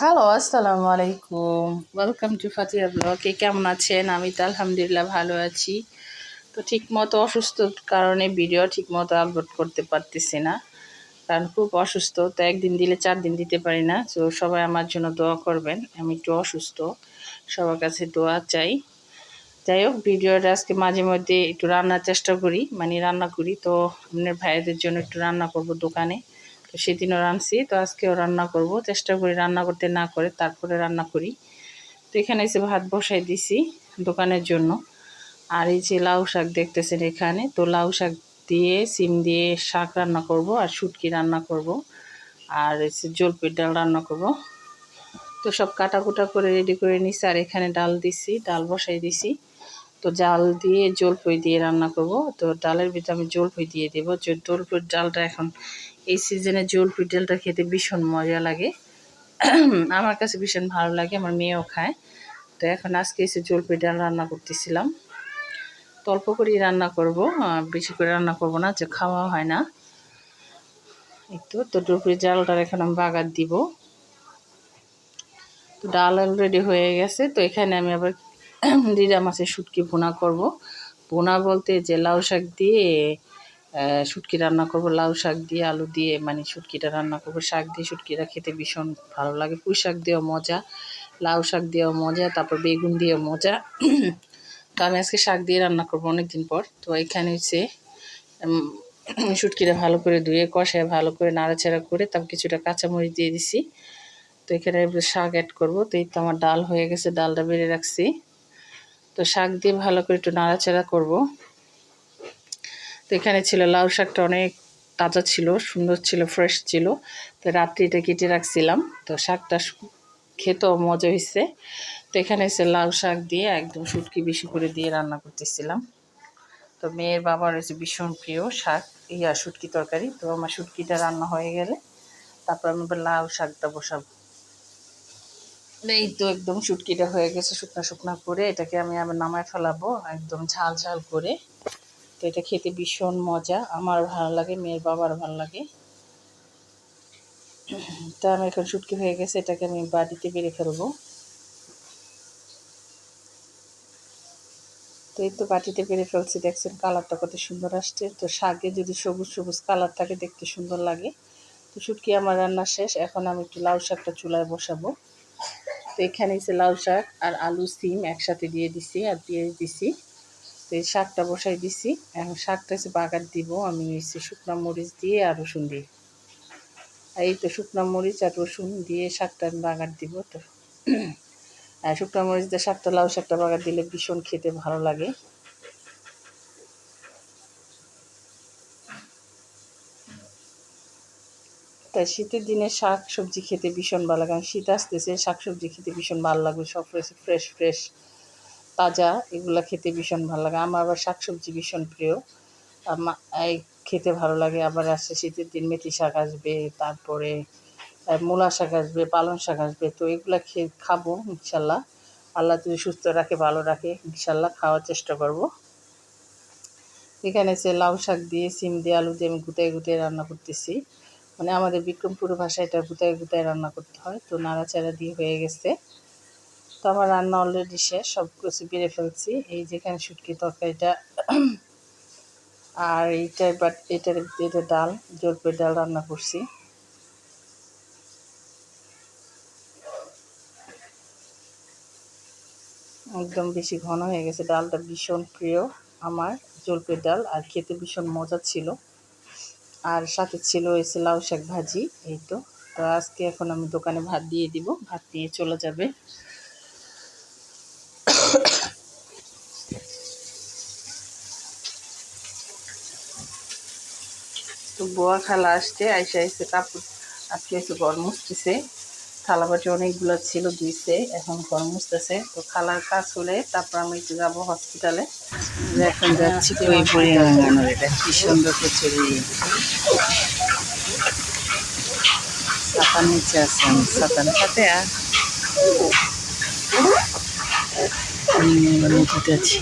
Hello, আসসালামু আলাইকুম। Welcome to Fatiha blog. কেমন আছেন? আমি তো আলহামদুলিল্লাহ ভালো আছি। তো ঠিকমতো অসুস্থর কারণে ভিডিও ঠিকমতো আপলোড করতে পারতেছি না, কারণ খুব অসুস্থ। তো একদিন দিলে 4 দিন দিতে পারি না। তো সবাই আমার জন্য দোয়া করবেন। আমি একটু অসুস্থ, সবার কাছে দোয়া চাই। যাই হোক, ভিডিওটা আজকে মাঝে মধ্যে একটু রান্নার চেষ্টা করি, মানে রান্না করি। তো আপনার ভাইদের জন্য একটু রান্না করব দোকানে। তো সেদিনও রাঁধছি, তো আজকেও রান্না করব। চেষ্টা করি রান্না করতে না করে তারপরে রান্না করি। তো এখানে এসে ভাত বসাই দিছি দোকানের জন্য। আর এই যে লাউ শাক দেখতেছেন এখানে, তো লাউ শাক দিয়ে সিম দিয়ে শাক রান্না করব, আর শুটকি রান্না করব, আর এসে জলপির ডাল রান্না করব। তো সব কাটাকুটা করে রেডি করে নিছি। আর এখানে ডাল দিছি, ডাল বসাই দিছি। তো জাল দিয়ে জলপাই দিয়ে রান্না করব। তো ডালের ভিতরে আমি জলপাই দিয়ে দেবো। জলপাইয়ের ডালটা এখন এই সিজনে জলপাইয়ের ডালটা খেতে ভীষণ মজা লাগে। আমার কাছে ভীষণ ভালো লাগে, আমার মেয়েও খায়। তো এখন আজকে এসে জলপাইয়ের ডাল রান্না করতেছিলাম। তো অল্প করেই রান্না করব, বেশি করে রান্না করব না, যে খাওয়া হয় না। একটু তো জলপাইয়ের ডালটা এখন আমি বাগার দিব। তো ডাল অলরেডি হয়ে গেছে। তো এখানে আমি আবার রিজা মাছের শুটকি ভুনা করব। ভুনা বলতে যে লাউ শাক দিয়ে শুটকি রান্না করব, লাউ শাক দিয়ে আলু দিয়ে, মানে শুটকিটা রান্না করব। শাক দিয়ে শুটকিটা খেতে ভীষণ ভালো লাগে। পুঁই শাক দিয়েও মজা, লাউ শাক দিয়েও মজা, তারপর বেগুন দিয়েও মজা। তো আমি আজকে শাক দিয়ে রান্না করবো অনেক দিন পর। তো এখানে হচ্ছে শুটকিটা ভালো করে ধুয়ে কষায় ভালো করে নাড়াচাড়া করে তারপর কিছুটা কাঁচামরিচ দিয়ে দিছি। তো এখানে শাক অ্যাড করব। তো এই তো আমার ডাল হয়ে গেছে, ডালটা বেড়ে রাখছি। তো শাক দিয়ে ভালো করে একটু নাড়াচাড়া করব। তো এখানে ছিল লাউ শাকটা অনেক তাজা ছিল, সুন্দর ছিল, ফ্রেশ ছিল। তো রাত্রি এটা কেটে রাখছিলাম। তো শাকটা খেতেও মজা হয়েছে। তো এখানে এসে লাউ শাক দিয়ে একদম শুটকি বেশি করে দিয়ে রান্না করতেছিলাম। তো মেয়ের বাবার হচ্ছে ভীষণ প্রিয় শাক, শুটকি তরকারি। তো আমার শুটকিটা রান্না হয়ে গেলে তারপর আমি আবার লাউ শাকটা বসাবো। এই তো একদম শুটকিটা হয়ে গেছে, শুকনা শুকনা করে এটাকে আমি আবার নামায় ফেলাবো একদম ঝাল ঝাল করে। তো এটা খেতে ভীষণ মজা, আমার ভালো লাগে, মেয়ের বাবার ভালো লাগে। তা আমি এখন শুটকি হয়ে গেছে, এটাকে আমি বাড়িতে বেড়ে ফেলবো। তো এই তো বাটিতে বেড়ে ফেলছি, দেখছেন কালারটা কত সুন্দর আসছে। তো শাকে যদি সবুজ সবুজ কালার থাকে দেখতে সুন্দর লাগে। তো শুটকি আমার রান্না শেষ, এখন আমি একটু লাউ শাকটা চুলায় বসাবো। তো এখানে এসে লাউ শাক আর আলু সিম একসাথে দিয়ে দিছি, আর পেঁয়াজ দিছি। তো এই শাকটা বসাই দিছি। এখন শাকটা এসে বাগার দিব আমি এসে শুকনো মরিচ দিয়ে আর রসুন দিয়ে। আর এই তো শুকনো মরিচ আর রসুন দিয়ে শাকটা আমি বাগার দিব। তো শুকনো মরিচ দিয়ে শাকটা, লাউ শাকটা বাগার দিলে ভীষণ খেতে ভালো লাগে। তাই শীতের দিনে শাক সবজি খেতে ভীষণ ভালো লাগে, কারণ শীত আসতেছে, শাক সবজি খেতে ভীষণ ভালো লাগবে। সব ফ্রেশ ফ্রেশ তাজা, এগুলো খেতে ভীষণ ভালো লাগে। আমার আবার শাক সবজি ভীষণ প্রিয়, এই খেতে ভালো লাগে। আবার আসছে শীতের দিন, মেথি শাক আসবে, তারপরে মূলা শাক আসবে, পালং শাক আসবে। তো এগুলো খাবো ইনশাল্লাহ। আল্লাহ যদি সুস্থ রাখে, ভালো রাখে, ইনশাল্লাহ খাওয়ার চেষ্টা করব। এখানে সে লাউ শাক দিয়ে সিম দিয়ে আলু দিয়ে আমি গুতাই গুতাই রান্না করতেছি। মানে আমাদের বিক্রমপুর ভাষায় এটা গুতাই গুতাই রান্না করতে হয়। তো নাড়াচাড়া দিয়ে হয়ে গেছে। তো আমার রান্না অলরেডি শেষ, সব কিছু বেড়ে ফেলছি। এই যেখানে শুটকি তরকারিটা, আর এটা ডাল, জলপাইয়ের ডাল রান্না করছি। একদম বেশি ঘন হয়ে গেছে, ডালটা ভীষণ প্রিয় আমার, জলপাইয়ের ডাল, আর খেতে ভীষণ মজা ছিল। আর সাথে ছিল এসে লাউ শাক ভাজি। এই তো। তো আজকে এখন আমি দোকানে ভাত দিয়ে দিব, ভাত নিয়ে চলে যাবে। তো বোয়া খালা আসছে, আইসা এসে কাপড় আজকে এসে ঘর মুছতেছে। থালাবাটি অনেকগুলো ছিল, ধুইছে, এখন ঘর মুছতেছে। তো খালার কাজ হলে তারপর আমি একটু যাবো হসপিটালে। এখন যাচ্ছি হসপিটাল। এটা কি সুন্দর কচুরি, ছাতার নিচে আছে, আমি ছাতার সাথে আর নদীতে আছি।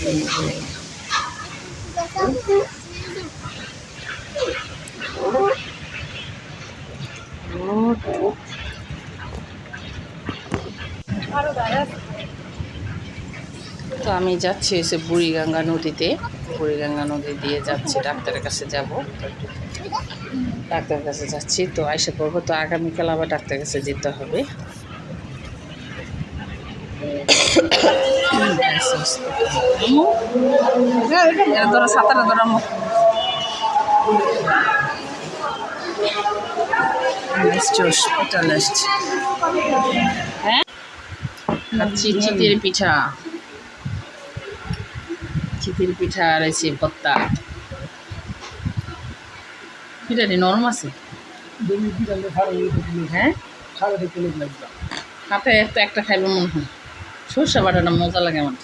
তো আমি যাচ্ছি এসে বুড়িগঙ্গা নদীতে, বুড়িগঙ্গা নদী দিয়ে যাচ্ছি, ডাক্তারের কাছে যাব, ডাক্তারের কাছে যাচ্ছি। তো আইসা পড়বো, তো আগামীকাল আবার ডাক্তারের কাছে যেতে হবে। ধরো সাঁতারা ধরো হসপিটাল আসছি। হ্যাঁ, চিতির পিঠা, চিতির পিঠা আর এসে ভত্তা। পিঠাটি নরম আছে। হ্যাঁ, হাতে তো একটা খাইবে মনে হয়। সরষে বাটাটা মজা লাগে আমার।